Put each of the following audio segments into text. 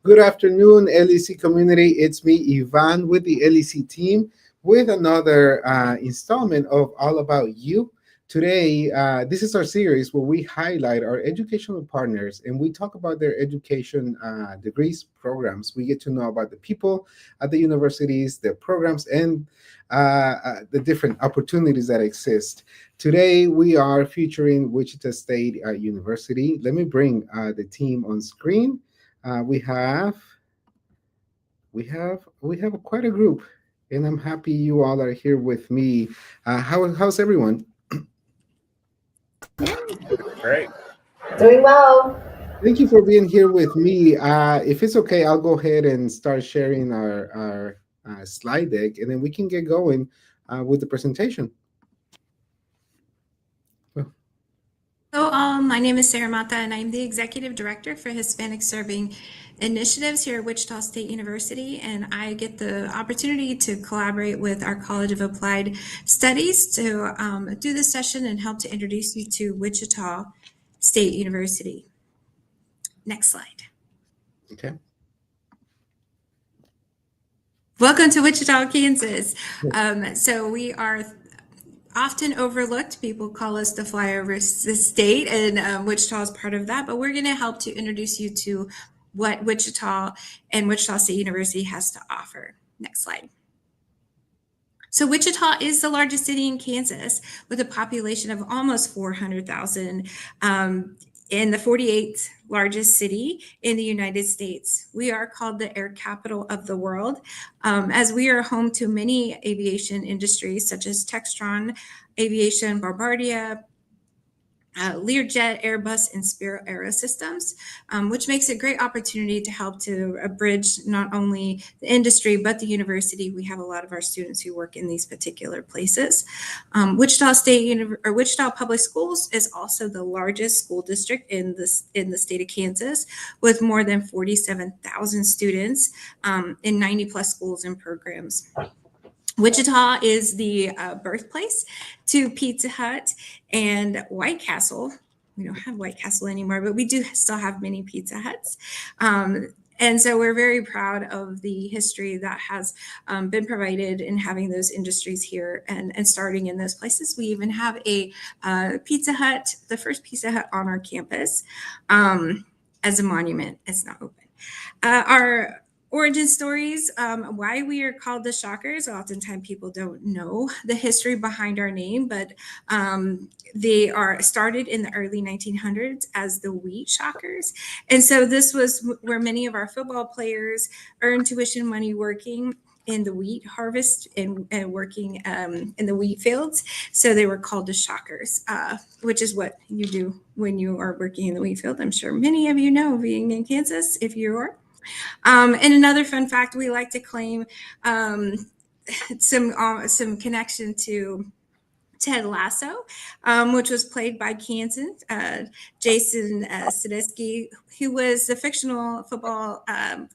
Good afternoon, LEC community. It's me, Ivan, with the LEC team, with another installment of All About You. Today, this is our series where we highlight our educational partners and we talk about their education degrees, programs. We get to know about the people at the universities, their programs, and the different opportunities that exist. Today, we are featuring Wichita State University. Let me bring the team on screen. We have quite a group, and I'm happy you all are here with me. How's everyone? Great. Doing well. Thank you for being here with me. If it's okay, I'll go ahead and start sharing our slide deck, and then we can get going with the presentation. My name is Sarah Mata, and I'm the Executive Director for Hispanic Serving Initiatives here at Wichita State University, and I get the opportunity to collaborate with our College of Applied Studies to do this session and help to introduce you to Wichita State University. Next slide. Okay. Welcome to Wichita, Kansas. So we are often overlooked. People call us the flyover state, and Wichita is part of that, but we're going to help to introduce you to what Wichita and Wichita State University has to offer. Next slide. So Wichita is the largest city in Kansas with a population of almost 400,000 and the 48th largest city in the United States. We are called the air capital of the world, as we are home to many aviation industries such as Textron Aviation, Bombardier, Learjet, Airbus, and Spirit Aerosystems, which makes a great opportunity to help to bridge not only the industry, but the university. We have a lot of our students who work in these particular places. Wichita Public Schools is also the largest school district in the state of Kansas, with more than 47,000 students in 90 plus schools and programs. Wichita is the birthplace to Pizza Hut and White Castle. We don't have White Castle anymore, but we do still have many Pizza Huts. And so we're very proud of the history that has been provided in having those industries here and starting in those places. We even have a Pizza Hut, the first Pizza Hut on our campus as a monument. It's not open. Our origin stories, why we are called the Shockers. Oftentimes people don't know the history behind our name, but they are started in the early 1900s as the Wheat Shockers. And so this was where many of our football players earned tuition money working in the wheat harvest and working in the wheat fields. So they were called the Shockers, which is what you do when you are working in the wheat field. I'm sure many of you know, being in Kansas, if you are. And another fun fact, we like to claim some connection to Ted Lasso, which was played by Kansas, Jason Sadisky, who was the fictional football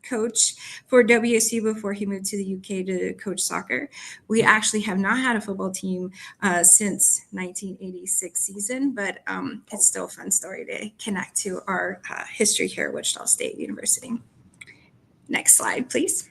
coach for WSU before he moved to the UK to coach soccer. We actually have not had a football team since 1986 season, but it's still a fun story to connect to our history here at Wichita State University. Next slide, please.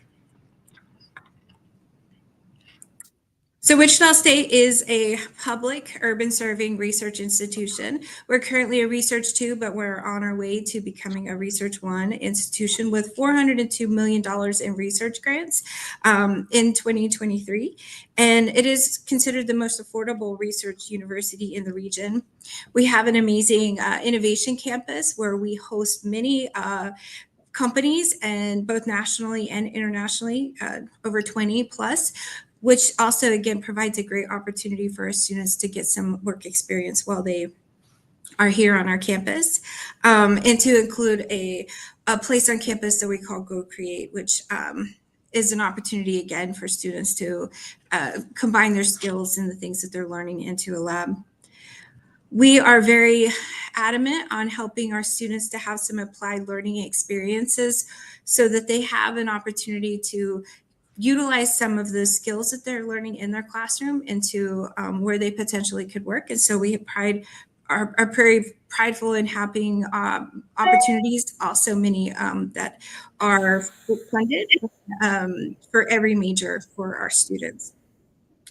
So Wichita State is a public urban serving research institution. We're currently a research 2, but we're on our way to becoming a research 1 institution with $402 million in research grants in 2023. And it is considered the most affordable research university in the region. We have an amazing innovation campus where we host many companies, and both nationally and internationally, over 20 plus, which also again provides a great opportunity for our students to get some work experience while they are here on our campus, and to include a place on campus that we call Go Create, which is an opportunity again for students to combine their skills and the things that they're learning into a lab. We are very adamant on helping our students to have some applied learning experiences so that they have an opportunity to utilize some of the skills that they're learning in their classroom into where they potentially could work. And so we pride are very prideful in having opportunities, also many that are funded for every major for our students.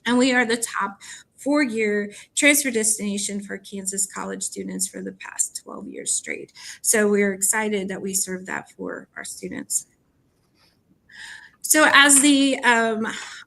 And we are the top 4-year transfer destination for Kansas college students for the past 12 years straight. So we're excited that we serve that for our students. So as the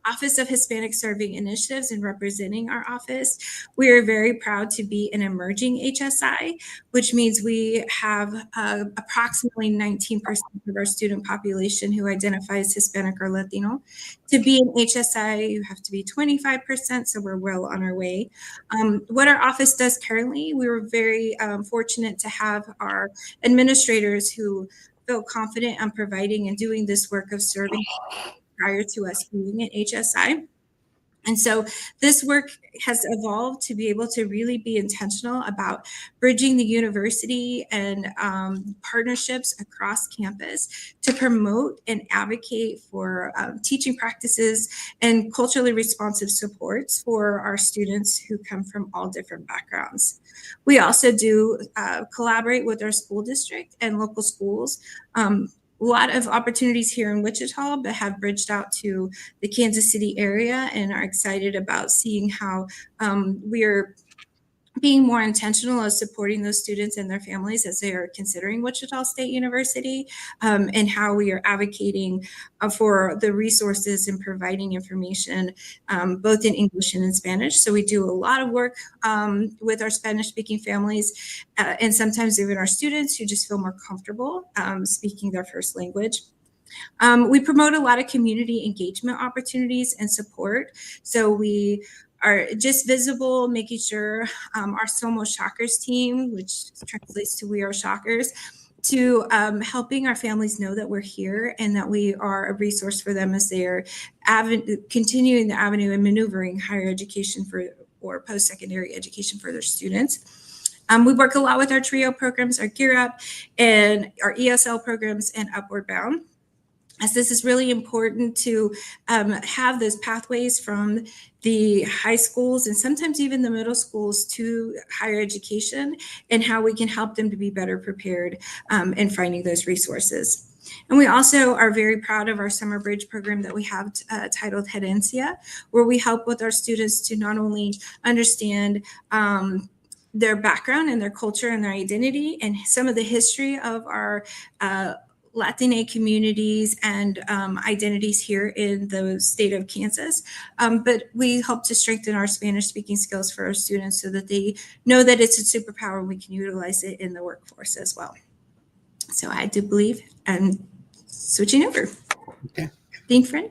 Office of Hispanic Serving Initiatives and representing our office, we are very proud to be an emerging HSI, which means we have approximately 19% of our student population who identifies Hispanic or Latino. To be an HSI, you have to be 25%, so we're well on our way. What our office does currently, we were very fortunate to have our administrators who feel confident on providing and doing this work of serving prior to us being an HSI. And so this work has evolved to be able to really be intentional about bridging the university and partnerships across campus to promote and advocate for teaching practices and culturally responsive supports for our students who come from all different backgrounds. We also do collaborate with our school district and local schools. A lot of opportunities here in Wichita, but have bridged out to the Kansas City area and are excited about seeing how we are being more intentional of supporting those students and their families as they are considering Wichita State University, and how we are advocating for the resources and providing information both in English and in Spanish. So we do a lot of work with our Spanish-speaking families and sometimes even our students who just feel more comfortable speaking their first language. We promote a lot of community engagement opportunities and support. So we are just visible, making sure our Somos Shockers team, which translates to We Are Shockers, to helping our families know that we're here and that we are a resource for them as they are continuing the avenue and maneuvering higher education or post-secondary education for their students. We work a lot with our TRIO programs, our Gear Up, and our ESL programs and Upward Bound, as this is really important to have those pathways from the high schools and sometimes even the middle schools to higher education, and how we can help them to be better prepared in finding those resources. And we also are very proud of our summer bridge program that we have titled Herencia, where we help with our students to not only understand their background and their culture and their identity and some of the history of our Latina communities and identities here in the state of Kansas. But we hope to strengthen our Spanish-speaking skills for our students so that they know that it's a superpower and we can utilize it in the workforce as well. So I do believe I'm switching over. Okay. Thank you, friend.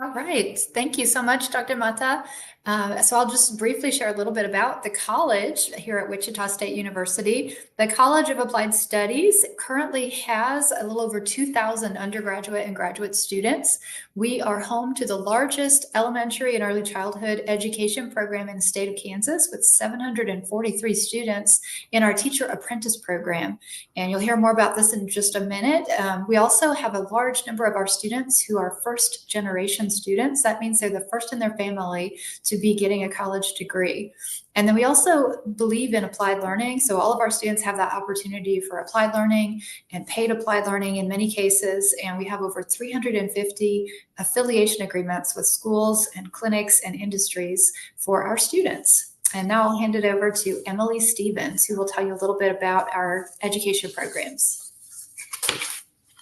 All right. Thank you so much, Dr. Mata. So I'll just briefly share a little bit about the college here at Wichita State University. The College of Applied Studies currently has a little over 2,000 undergraduate and graduate students. We are home to the largest elementary and early childhood education program in the state of Kansas, with 743 students in our teacher apprentice program. And you'll hear more about this in just a minute. We also have a large number of our students who are first generation students. That means they're the first in their family to be getting a college degree. And then we also believe in applied learning. So all of our students have that opportunity for applied learning and paid applied learning in many cases. And we have over 350 affiliation agreements with schools and clinics and industries for our students. And now I'll hand it over to Emily Stevens, who will tell you a little bit about our education programs.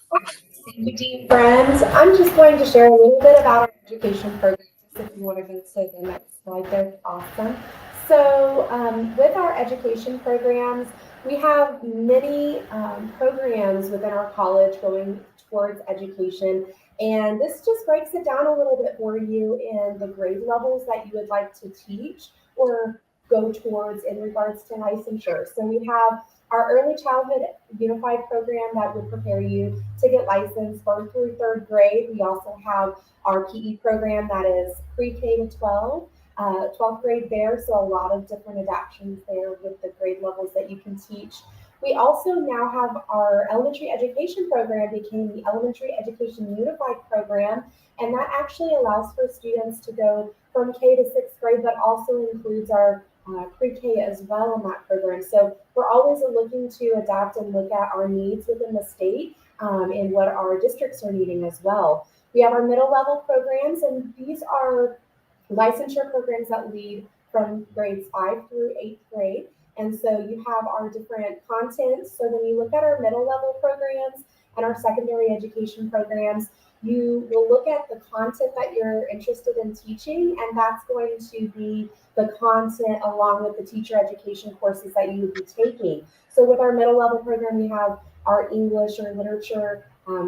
Thank you, Dean Friends. I'm just going to share a little bit about our education programs. If you want to go to the next slide there, awesome. So with our education programs, we have many programs within our college going towards education. And this just breaks it down a little bit for you in the grade levels that you would like to teach or go towards in regards to licensure. So we have our early childhood unified program that would prepare you to get licensed 1st through 3rd grade. We also have our PE program that is pre-K to 12, 12th grade there. So a lot of different adaptations there with the grade levels that you can teach. We also now have our elementary education program became the Elementary Education Unified Program, and that actually allows for students to go from K to 6th grade, but also includes our pre-K as well in that program. So we're always looking to adapt and look at our needs within the state and what our districts are needing as well. We have our middle level programs, and these are licensure programs that lead from grades 5 through 8th grade. And so you have our different content. So when you look at our middle level programs and our secondary education programs, you will look at the content that you're interested in teaching, and that's going to be the content along with the teacher education courses that you would be taking. So with our middle level program, we have our English or literature,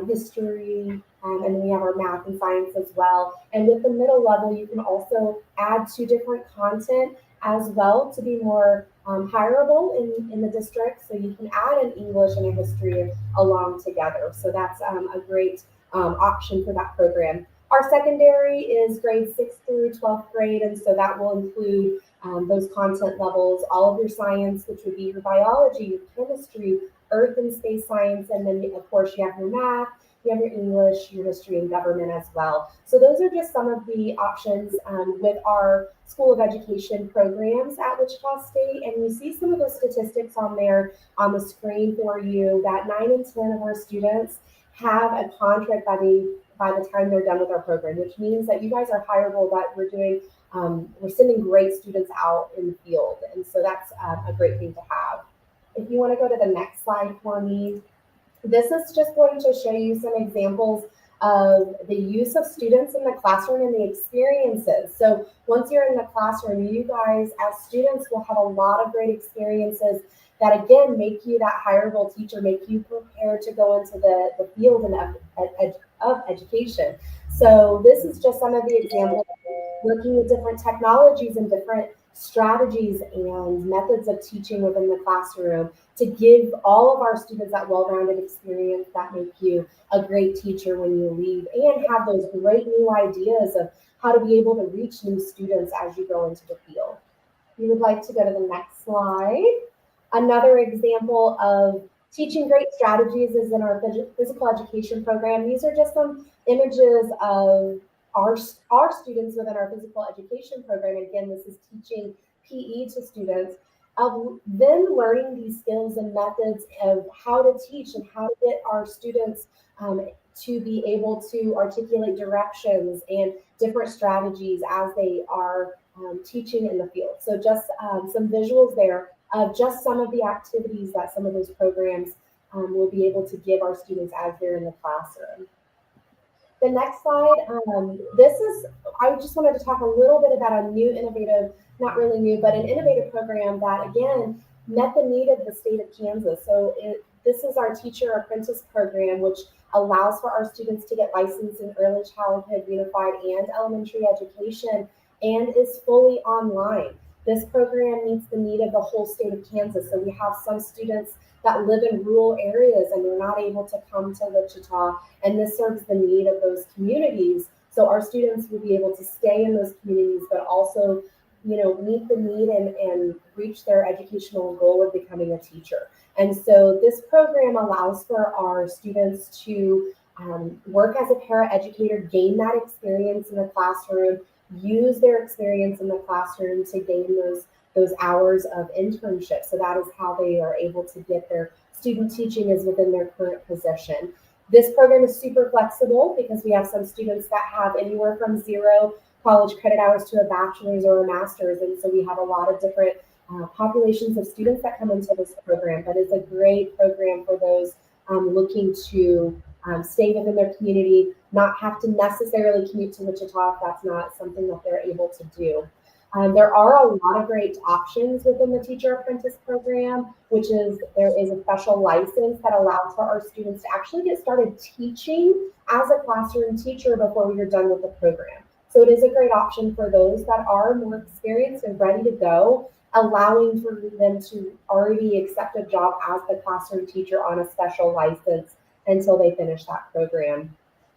history, and then we have our math and science as well. And with the middle level, you can also add 2 different content as well to be more hireable in the district. So you can add an English and a history along together. So that's a great option for that program. Our secondary is grades 6th through 12th grade, and so that will include those content levels, all of your science, which would be your biology, your chemistry, earth and space science, and then of course you have your math, you have your English, your history, and government as well. So those are just some of the options with our School of Education programs at Wichita State, and you see some of those statistics on there on the screen for you that 9 in 10 of our students have a contract by the time they're done with our program, which means that you guys are hireable, that we're sending great students out in the field. And so that's a great thing to have. If you want to go to the next slide for me, this is just going to show you some examples of the use of students in the classroom and the experiences. So once you're in the classroom, you guys as students will have a lot of great experiences that again make you that hireable teacher, make you prepared to go into the field of education. So this is just some of the examples, looking at different technologies and different strategies and methods of teaching within the classroom to give all of our students that well-rounded experience that make you a great teacher when you leave, and have those great new ideas of how to be able to reach new students as you go into the field. You would like to go to the next slide. Another example of teaching great strategies is in our physical education program. These are just some images of our students within our physical education program. Again, this is teaching PE to students, of them learning these skills and methods of how to teach and how to get our students to be able to articulate directions and different strategies as they are teaching in the field. So just some visuals there of just some of the activities that some of those programs will be able to give our students as they're in the classroom. The next slide, I just wanted to talk a little bit about a new innovative, not really new, but an innovative program that again met the need of the state of Kansas. So this is our teacher apprentice program, which allows for our students to get licensed in early childhood, unified, and elementary education, and is fully online. This program meets the need of the whole state of Kansas. So we have some students that live in rural areas and they're not able to come to Wichita, and this serves the need of those communities. So our students will be able to stay in those communities, but also, meet the need and reach their educational goal of becoming a teacher. And so this program allows for our students to work as a paraeducator, gain that experience in the classroom, use their experience in the classroom to gain those hours of internship. So that is how they are able to get their student teaching is within their current position. This program is super flexible because we have some students that have anywhere from 0 college credit hours to a bachelor's or a master's. And so we have a lot of different populations of students that come into this program, but it's a great program for those looking to stay within their community, not have to necessarily commute to Wichita if that's not something that they're able to do. There are a lot of great options within the teacher apprentice program, there is a special license that allows for our students to actually get started teaching as a classroom teacher before we are done with the program. So it is a great option for those that are more experienced and ready to go, allowing for them to already accept a job as the classroom teacher on a special license until they finish that program.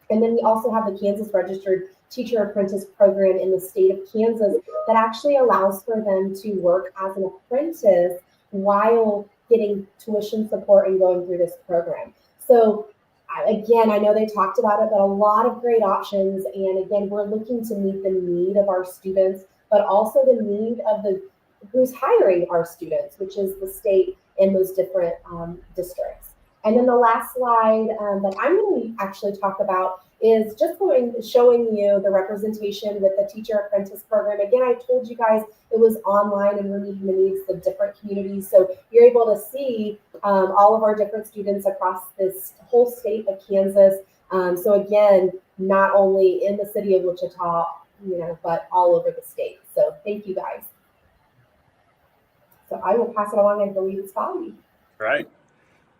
And then we also have the Kansas Registered Teacher Apprentice Program in the state of Kansas that actually allows for them to work as an apprentice while getting tuition support and going through this program. So again, I know they talked about it, but a lot of great options. And again, we're looking to meet the need of our students, but also the need of the who's hiring our students, which is the state in those different districts. And then the last slide that I'm going to actually talk about is just showing you the representation with the teacher apprentice program. Again, I told you guys it was online and we're meeting the needs of different communities. So you're able to see all of our different students across this whole state of Kansas. So again, not only in the city of Wichita, but all over the state. So thank you guys. So I will pass it along. I believe it's Bobby. Right.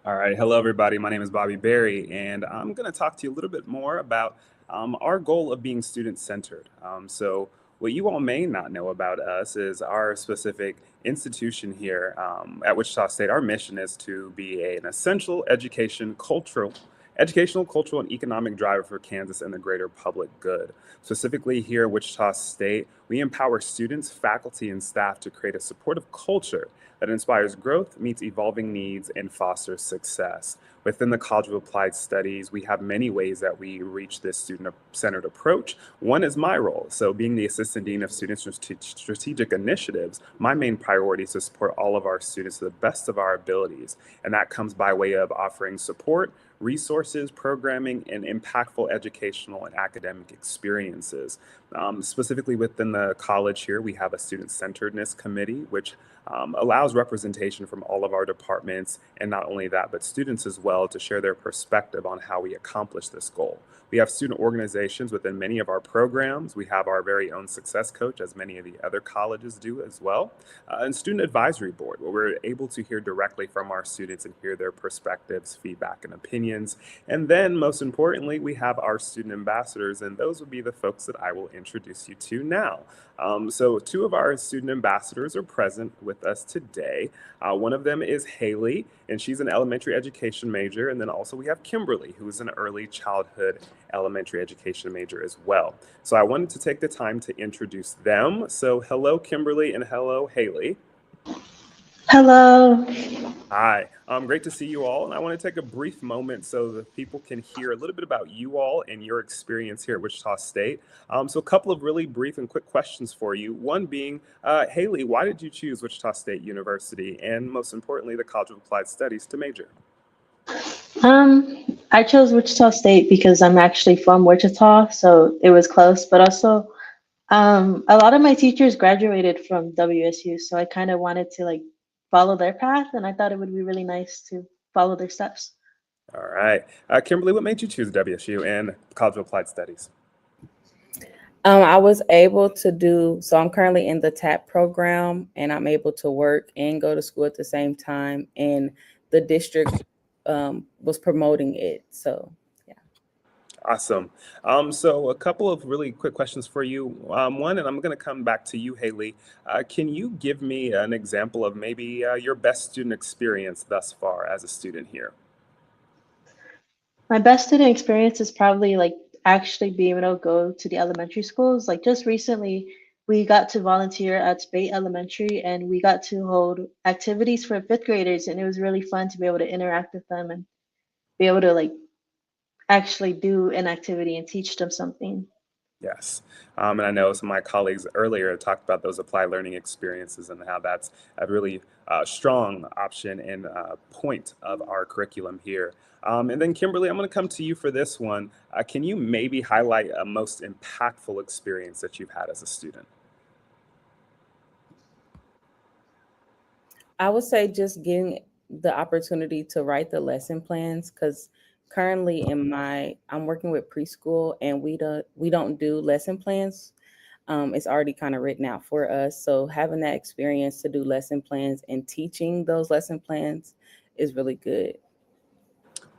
All right. Hello, everybody. My name is Bobby Berry, and I'm going to talk to you a little bit more about our goal of being student-centered. So what you all may not know about us is our specific institution here at Wichita State. Our mission is to be an essential educational, cultural, and economic driver for Kansas and the greater public good. Specifically here at Wichita State, we empower students, faculty, and staff to create a supportive culture that inspires growth, meets evolving needs, and fosters success. Within the College of Applied Studies, we have many ways that we reach this student-centered approach. One is my role. So being the Assistant Dean of Student Strategic Initiatives, my main priority is to support all of our students to the best of our abilities. And that comes by way of offering support, resources, programming, and impactful educational and academic experiences. Specifically within the college here, we have a student-centeredness committee, which allows representation from all of our departments, and not only that, but students as well, to share their perspective on how we accomplish this goal. We have student organizations within many of our programs. We have our very own success coach, as many of the other colleges do as well, and student advisory board, where we're able to hear directly from our students and hear their perspectives, feedback, and opinions. And then most importantly, we have our student ambassadors, and those would be the folks that I will introduce you to now. So two of our student ambassadors are present with us today. One of them is Haley, and she's an elementary education major. And then also we have Kimberly, who is an early childhood elementary education major as well. So I wanted to take the time to introduce them. So hello, Kimberly, and hello, Haley. Hello. Hi, great to see you all. And I want to take a brief moment so that people can hear a little bit about you all and your experience here at Wichita State. So a couple of really brief and quick questions for you. One being, Haley, why did you choose Wichita State University and most importantly, the College of Applied Studies to major? I chose Wichita State because I'm actually from Wichita, so it was close, but also a lot of my teachers graduated from WSU, so I kind of wanted to follow their path, and I thought it would be really nice to follow their steps. All right. Kimberly, what made you choose WSU and College of Applied Studies? I was able to so I'm currently in the TAP program, and I'm able to work and go to school at the same time, and the district was promoting it, so yeah. Awesome. So a couple of really quick questions for you. One, and I'm going to come back to you, Haley. Can you give me an example of maybe your best student experience thus far as a student here? My best student experience is probably actually being able to go to the elementary schools. Just recently, we got to volunteer at Spate Elementary, and we got to hold activities for fifth graders, and it was really fun to be able to interact with them and be able to actually do an activity and teach them something. Yes. And I know some of my colleagues earlier talked about those applied learning experiences and how that's a really strong option and point of our curriculum here. And then Kimberly, I'm going to come to you for this one. Can you maybe highlight a most impactful experience that you've had as a student? I would say just getting the opportunity to write the lesson plans, because currently I'm working with preschool, and we don't do lesson plans. It's already kind of written out for us. So having that experience to do lesson plans and teaching those lesson plans is really good.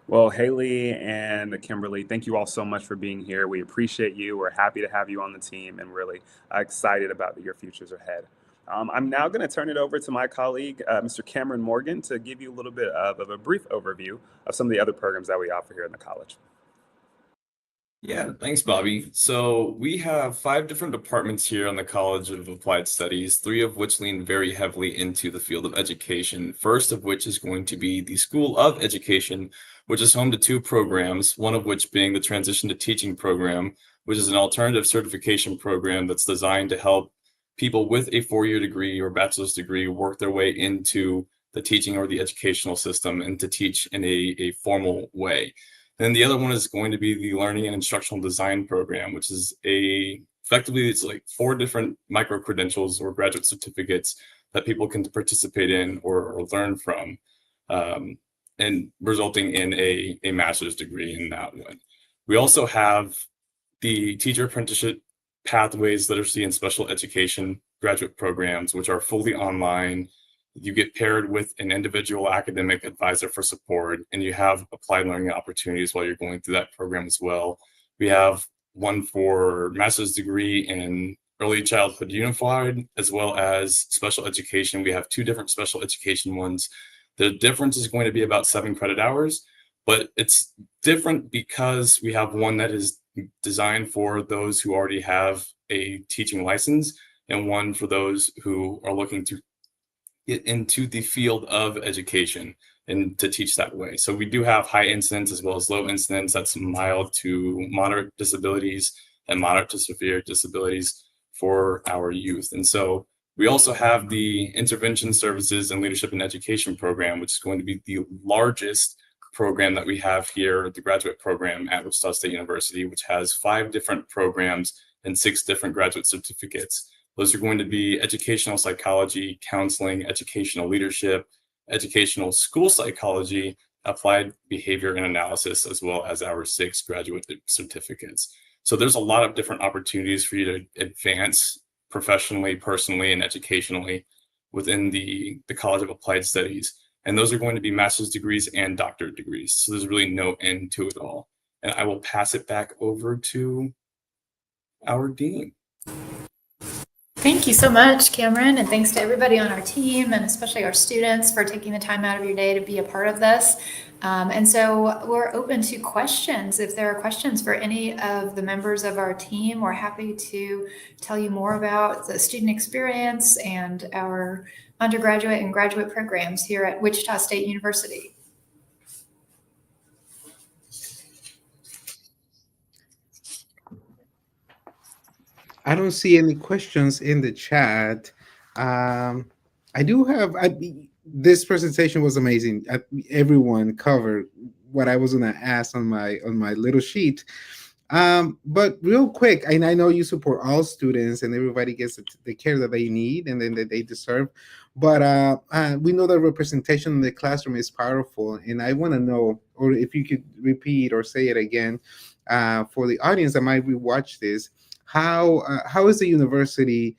Well, Haley and Kimberly, thank you all so much for being here. We appreciate you. We're happy to have you on the team and really excited about your futures ahead. I'm now going to turn it over to my colleague, Mr. Cameron Morgan, to give you a little bit of a brief overview of some of the other programs that we offer here in the college. Yeah, thanks, Bobby. So we have 5 different departments here on the College of Applied Studies, 3 of which lean very heavily into the field of education. First of which is going to be the School of Education, which is home to 2 programs, one of which being the Transition to Teaching program, which is an alternative certification program that's designed to help people with a 4-year degree or bachelor's degree work their way into the teaching or the educational system and to teach in a formal way. Then the other one is going to be the Learning and Instructional Design program, which is effectively it's like 4 different micro credentials or graduate certificates that people can participate in or learn from, and resulting in a master's degree in that one. We also have the teacher apprenticeship pathways, literacy, and special education graduate programs, which are fully online. You get paired with an individual academic advisor for support, and you have applied learning opportunities while you're going through that program as well. We have one for master's degree in early childhood unified, as well as special education. We have 2 different special education ones. The difference is going to be about 7 credit hours, but it's different because we have one that is designed for those who already have a teaching license and one for those who are looking to get into the field of education and to teach that way. So we do have high incidence as well as low incidence. That's mild to moderate disabilities and moderate to severe disabilities for our youth. And so we also have the Intervention Services and Leadership in Education program, which is going to be the largest program that we have here, the graduate program at Wichita State University, which has 5 different programs and 6 different graduate certificates. Those are going to be educational psychology, counseling, educational leadership, educational school psychology, applied behavior and analysis, as well as our 6 graduate certificates. So there's a lot of different opportunities for you to advance professionally, personally, and educationally within the College of Applied Studies. And those are going to be master's degrees and doctorate degrees. So there's really no end to it all. And I will pass it back over to our dean. Thank you so much, Cameron, and thanks to everybody on our team and especially our students for taking the time out of your day to be a part of this. And so we're open to questions. If there are questions for any of the members of our team, we're happy to tell you more about the student experience and our undergraduate and graduate programs here at Wichita State University. I don't see any questions in the chat. I do have. This presentation was amazing. Everyone covered what I was going to ask on my little sheet. But real quick, and I know you support all students and everybody gets the care that they need and then that they deserve. But we know that representation in the classroom is powerful, and I want to know, or if you could repeat or say it again for the audience that might rewatch this. How is the university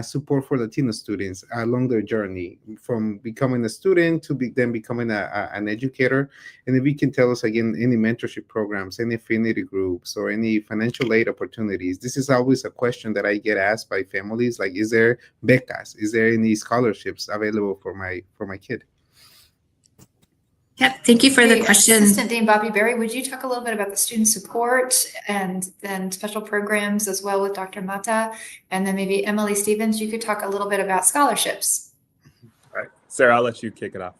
support for Latino students along their journey from becoming a student to then becoming an educator? And if you can tell us again, any mentorship programs, any affinity groups, or any financial aid opportunities. This is always a question that I get asked by families, like, is there becas? Is there any scholarships available for my kid? Yep, thank you for the question. Assistant Dean Bobby Berry, would you talk a little bit about the student support and then special programs as well with Dr. Mata? And then maybe Emily Stevens, you could talk a little bit about scholarships. All right, Sarah, I'll let you kick it off.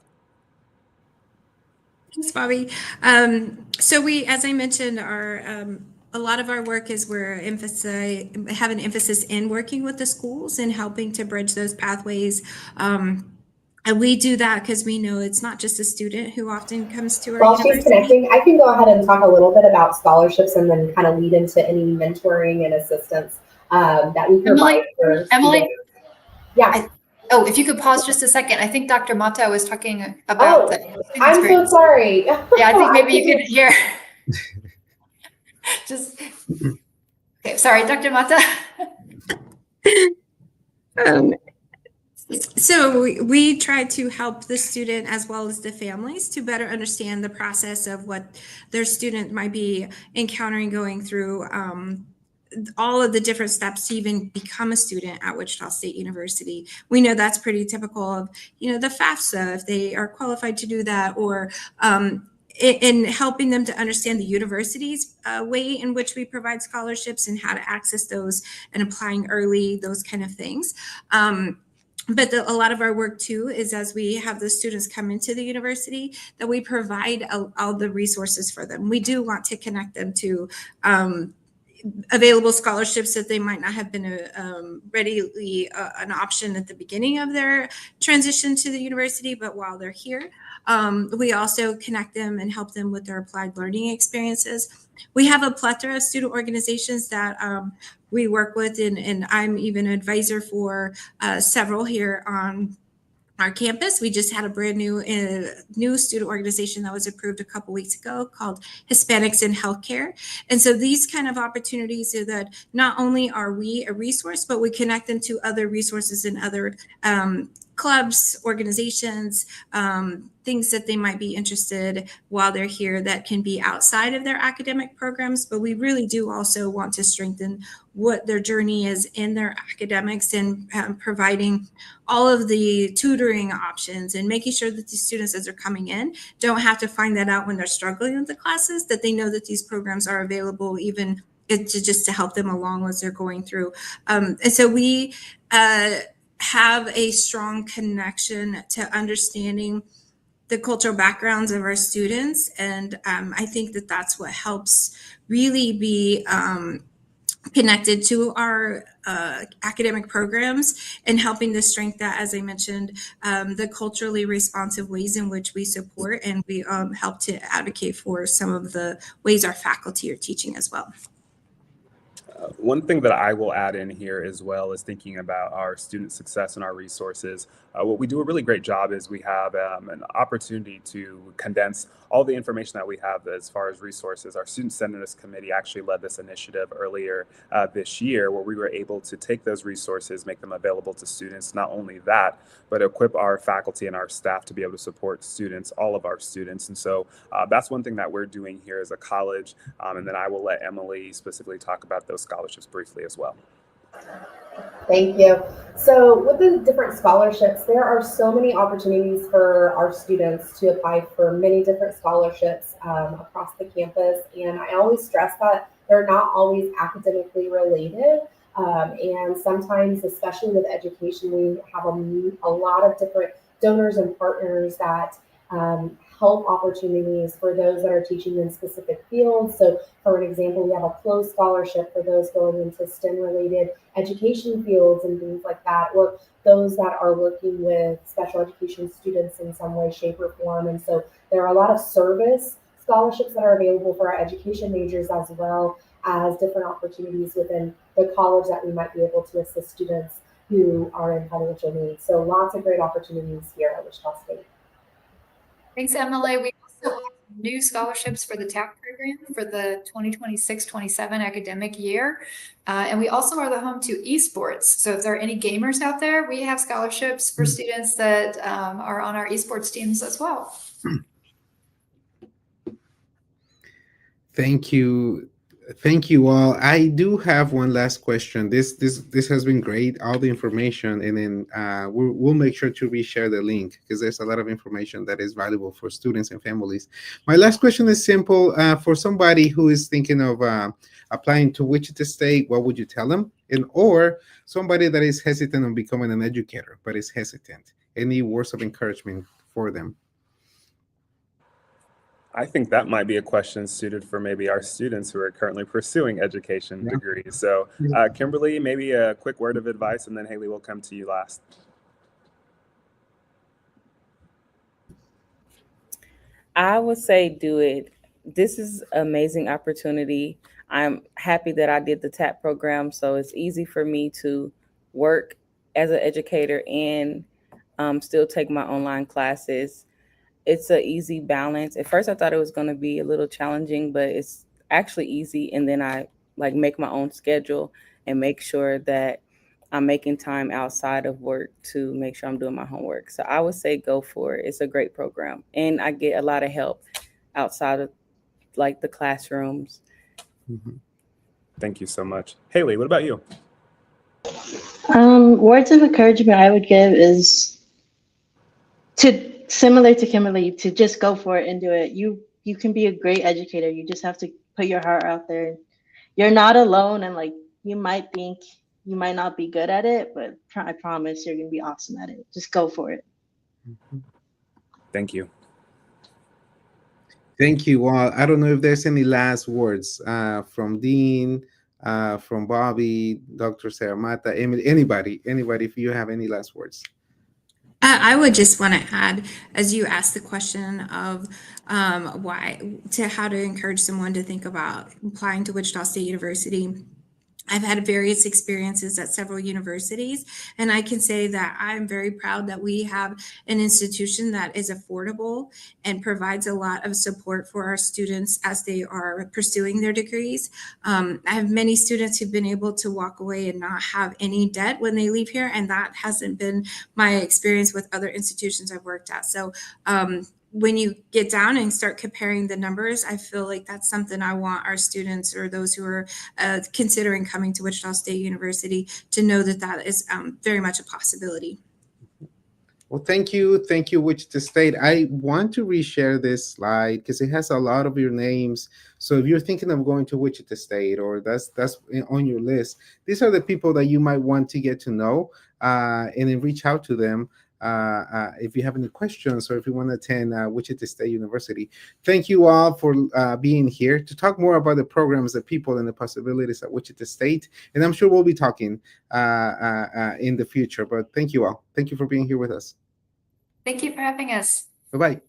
Thanks, Bobby. So we, as I mentioned, a lot of our work is have an emphasis in working with the schools and helping to bridge those pathways. And we do that because we know it's not just a student who often comes to our university. While she's connecting, I can go ahead and talk a little bit about scholarships and then kind of lead into any mentoring and assistance that we provide for Emily? students. Yeah. If you could pause just a second. I think Dr. Mata was talking about the student I'm experience. so sorry. Yeah, I think maybe you could hear. Okay, sorry, Dr. Mata. So we try to help the student as well as the families to better understand the process of what their student might be encountering, going through all of the different steps to even become a student at Wichita State University. We know that's pretty typical of, the FAFSA, if they are qualified to do that, or in helping them to understand the university's way in which we provide scholarships and how to access those and applying early, those kind of things. But a lot of our work too is as we have the students come into the university, that we provide all the resources for them. We do want to connect them to available scholarships that they might not have been readily an option at the beginning of their transition to the university, but while they're here. We also connect them and help them with their applied learning experiences. We have a plethora of student organizations that we work with, and I'm even an advisor for several here on our campus. We just had a brand new student organization that was approved a couple weeks ago called Hispanics in Healthcare. And so these kind of opportunities so that not only are we a resource, but we connect them to other resources and other clubs, organizations, things that they might be interested while they're here that can be outside of their academic programs. But we really do also want to strengthen what their journey is in their academics and providing all of the tutoring options and making sure that the students as they're coming in don't have to find that out when they're struggling with the classes, that they know that these programs are available even just to help them along as they're going through. And so we have a strong connection to understanding the cultural backgrounds of our students. And I think that that's what helps really be connected to our academic programs and helping to strengthen that, as I mentioned, the culturally responsive ways in which we support, and we help to advocate for some of the ways our faculty are teaching as well. One thing that I will add in here as well is thinking about our student success and our resources. What we do a really great job is we have an opportunity to condense all the information that we have as far as resources. Our Student Centeredness Committee actually led this initiative earlier this year where we were able to take those resources, make them available to students. Not only that, but equip our faculty and our staff to be able to support students, all of our students. And so that's one thing that we're doing here as a college. And then I will let Emily specifically talk about those scholarships briefly as well. Thank you. So with the different scholarships, there are so many opportunities for our students to apply for many different scholarships across the campus. And I always stress that they're not always academically related. And sometimes, especially with education, we have a lot of different donors and partners that help opportunities for those that are teaching in specific fields. So for an example, we have a closed scholarship for those going into STEM related education fields and things like that, or those that are working with special education students in some way, shape, or form. And so there are a lot of service scholarships that are available for our education majors, as well as different opportunities within the college that we might be able to assist students who are in financial need. So lots of great opportunities here at Wichita State. Thanks, Emily. We also have new scholarships for the TAP program for the 2026-27 academic year. And we also are the home to esports. So if there are any gamers out there, we have scholarships for students that are on our esports teams as well. Thank you. Thank you all. I do have one last question. This has been great, all the information, and then we'll make sure to reshare the link because there's a lot of information that is valuable for students and families. My last question is simple. For somebody who is thinking of applying to Wichita State, what would you tell them? And or somebody that is hesitant on becoming an educator but is hesitant, any words of encouragement for them? I think that might be a question suited for maybe our students who are currently pursuing education degrees. So Kimberly, maybe a quick word of advice, and then Haley will come to you last. I would say do it. This is an amazing opportunity. I'm happy that I did the TAP program, so it's easy for me to work as an educator and still take my online classes. It's an easy balance. At first, I thought it was going to be a little challenging, but it's actually easy. And then I make my own schedule and make sure that I'm making time outside of work to make sure I'm doing my homework. So I would say go for it. It's a great program. And I get a lot of help outside of the classrooms. Mm-hmm. Thank you so much. Haley, what about you? Words of encouragement I would give is similar to Kimberly, to just go for it and do it. You can be a great educator. You just have to put your heart out there. You're not alone, and you might think you might not be good at it, but I promise you're gonna be awesome at it. Just go for it. Thank you. Thank you all. I don't know if there's any last words from Dean, from Bobby, Dr. Sarah Mata, Emily, anybody, if you have any last words. I would just want to add, as you asked the question of how to encourage someone to think about applying to Wichita State University. I've had various experiences at several universities, and I can say that I'm very proud that we have an institution that is affordable and provides a lot of support for our students as they are pursuing their degrees. I have many students who've been able to walk away and not have any debt when they leave here, and that hasn't been my experience with other institutions I've worked at. So when you get down and start comparing the numbers, I feel like that's something I want our students or those who are considering coming to Wichita State University to know that that is very much a possibility. Well, thank you, Wichita State. I want to reshare this slide because it has a lot of your names. So if you're thinking of going to Wichita State or that's on your list, these are the people that you might want to get to know and then reach out to them. If you have any questions or if you want to attend Wichita State University. Thank you all for being here to talk more about the programs, the people, and the possibilities at Wichita State. And I'm sure we'll be talking in the future. But thank you all. Thank you for being here with us. Thank you for having us. Bye-bye.